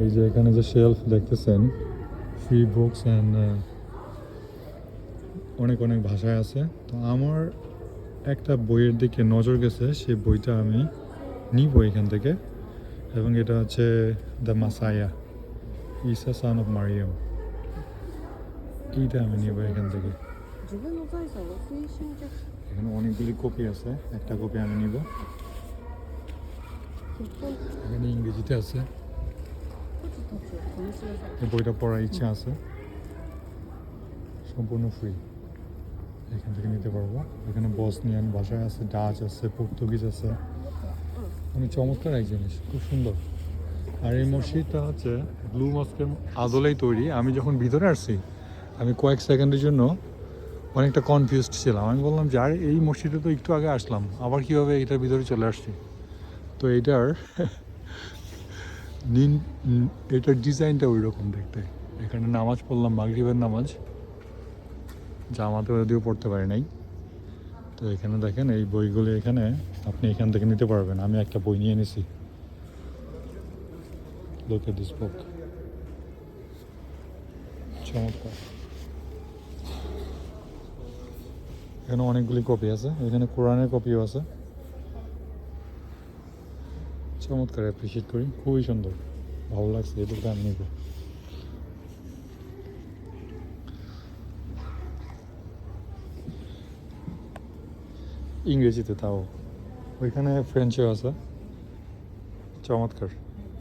এই যে এখানে যে শেলফ দেখতেছেন, ফ্রি বুকস অ্যান্ড অনেক অনেক ভাষায় আছে। তো আমার একটা বইয়ের দিকে নজর গেছে, সেই বইটা আমি নিব এখান থেকে। এবং এটা হচ্ছে the Messiah, Isa son of Mariam. এইটা আমি নিব এখান থেকে। এখানে অনেকগুলি কপি আছে, একটা কপি আমি নিব। এখানে ইংরেজিতে আছে, এই বইটা পড়ার ইচ্ছা আছে। সম্পূর্ণ ফ্রি, এখান থেকে নিতে পারবো। এখানে বসনিয়ান ভাষায় আছে, ডাচ আছে, পর্তুগিজ আছে। অনেক চমৎকার এক জিনিস, খুব সুন্দর। আর এই মসজিদটা হচ্ছে ব্লু মস্কের আদলেই তৈরি। আমি যখন ভিতরে আসছি, আমি কয়েক সেকেন্ডের জন্য অনেকটা কনফিউজড ছিলাম। আমি বললাম যে আরে এই মসজিদে তো একটু আগে আসলাম, আবার কীভাবে এটার ভিতরে চলে আসছি। তো এইটার এটার ডিজাইনটা ওই রকম দেখতে। এখানে নামাজ পড়লাম, মাগরিবের নামাজ, জামাতে যদিও পড়তে পারি নাই। তো এখানে দেখেন এই বইগুলো এখানে আপনি এখান থেকে নিতে পারবেন। আমি একটা বই নিয়ে নিছি। Look at this book. চমৎকার। এখানে অনেকগুলি কপি আছে, এখানে কোরআনের কপিও আছে। চমৎকার, অ্যাপ্রিসিয়েট করি, খুবই সুন্দর, ভালো লাগছে। এই বইটা আমি নিব। ইংরেজিতে তাও, ওইখানে ফ্রেঞ্চেও আছে। চমৎকার।